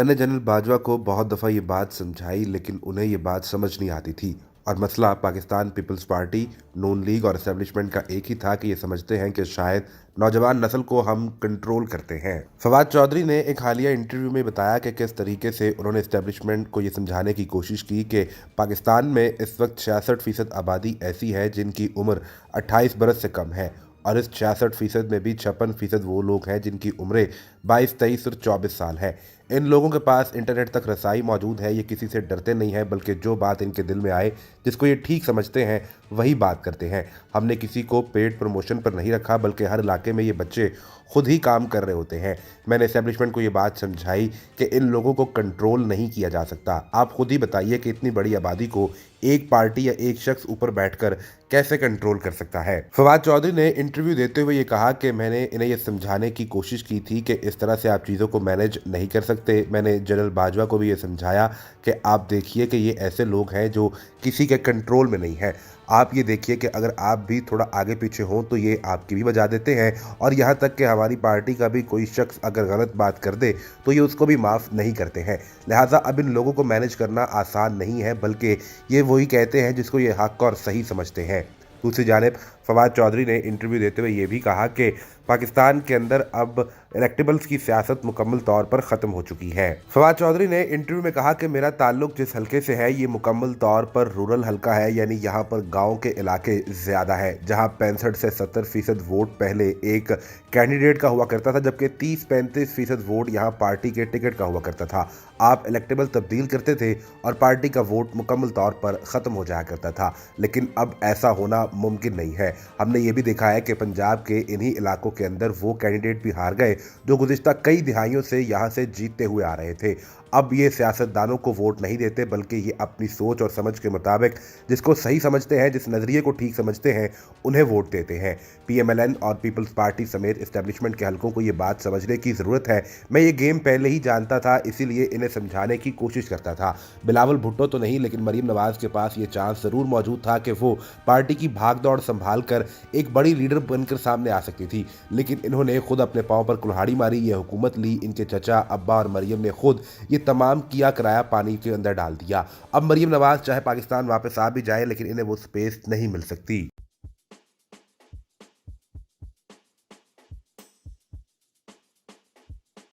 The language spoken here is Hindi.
मैंने जनरल बाजवा को बहुत दफ़ा ये बात समझाई, लेकिन उन्हें ये बात समझ नहीं आती थी। और मसला पाकिस्तान पीपल्स पार्टी, नून लीग और एस्टेब्लिशमेंट का एक ही था कि ये समझते हैं कि शायद नौजवान नस्ल को हम कंट्रोल करते हैं। फवाद चौधरी ने एक हालिया इंटरव्यू में बताया कि किस तरीके से उन्होंने एस्टेब्लिशमेंट को ये समझाने की कोशिश की कि पाकिस्तान में इस वक्त 66% आबादी ऐसी है जिनकी उम्र 28 बरस से कम है, और इस 66% में भी 56% वो लोग हैं जिनकी उम्रें 22, 23 और 24 साल है। इन लोगों के पास इंटरनेट तक रसाई मौजूद है। ये किसी से डरते नहीं हैं, बल्कि जो बात इनके दिल में आए, जिसको ये ठीक समझते हैं, वही बात करते हैं। हमने किसी को पेड प्रमोशन पर नहीं रखा, बल्कि हर इलाके में ये बच्चे खुद ही काम कर रहे होते हैं। मैंने एस्टेब्लिशमेंट को ये बात समझाई कि इन लोगों को कंट्रोल नहीं किया जा सकता। आप खुद ही बताइए कि इतनी बड़ी आबादी को एक पार्टी या एक शख्स ऊपर बैठकर कैसे कंट्रोल कर सकता है। फवाद चौधरी ने इंटरव्यू देते हुए ये कहा कि मैंने इन्हें ये समझाने की कोशिश की थी कि इस तरह से आप चीज़ों को मैनेज नहीं कर सकते। मैंने जनरल बाजवा को भी ये समझाया कि आप देखिए कि ये ऐसे लोग हैं जो किसी के कंट्रोल में नहीं है। आप ये देखिए कि अगर आप भी थोड़ा आगे पीछे हों तो ये आपकी भी बजा देते हैं, और यहाँ तक कि हमारी पार्टी का भी कोई शख्स अगर गलत बात कर दे तो ये उसको भी माफ़ नहीं करते हैं। लिहाजा अब इन लोगों को मैनेज करना आसान नहीं है, बल्कि ये वही कहते हैं जिसको ये हक और सही समझते हैं। दूसरी जानिब फवाद चौधरी ने इंटरव्यू देते हुए ये भी कहा कि पाकिस्तान के अंदर अब इलेक्टेबल्स की सियासत मुकम्मल तौर पर ख़त्म हो चुकी है। फवाद चौधरी ने इंटरव्यू में कहा कि मेरा ताल्लुक जिस हलके से है ये मुकम्मल तौर पर रूरल हलका है, यानी यहाँ पर गांव के इलाके ज़्यादा है, जहाँ 65 से 70% वोट पहले एक कैंडिडेट का हुआ करता था, जबकि 30-35% वोट यहाँ पार्टी के टिकट का हुआ करता था। आप इलेक्टेबल तब्दील करते थे और पार्टी का वोट मुकम्मल तौर पर ख़त्म हो जाया करता था, लेकिन अब ऐसा होना मुमकिन नहीं है। हमने ये भी देखा है कि पंजाब के इन्हीं इलाकों के अंदर वो कैंडिडेट भी हार गए जो गुज़िश्ता कई दिहाइयों से यहाँ से जीतते हुए आ रहे थे। अब ये सियासतदानों को वोट नहीं देते, बल्कि ये अपनी सोच और समझ के मुताबिक जिसको सही समझते हैं, जिस नज़रिए को ठीक समझते हैं, उन्हें वोट देते हैं। PMLN और पीपल्स पार्टी समेत इस्टेब्लिशमेंट के हलकों को ये बात समझने की ज़रूरत है। मैं ये गेम पहले ही जानता था, इसीलिए इन्हें समझाने की कोशिश करता था। बिलावल भुट्टो तो नहीं, लेकिन मरीम नवाज़ के पास ये चांस ज़रूर मौजूद था कि वो पार्टी की भाग दौड़ संभाल कर एक बड़ी लीडर बनकर सामने आ सकती थी, लेकिन इन्होंने खुद अपने पाँव पर कुल्हाड़ी मारी, ये हुकूमत ली। इनके चचा, अब्बा और मरीम ने खुद ये तमाम किया कराया पानी के अंदर डाल दिया। अब मरीम नवाज चाहे पाकिस्तान वापस आ भी जाए, लेकिन इन्हें वो स्पेस नहीं मिल सकती।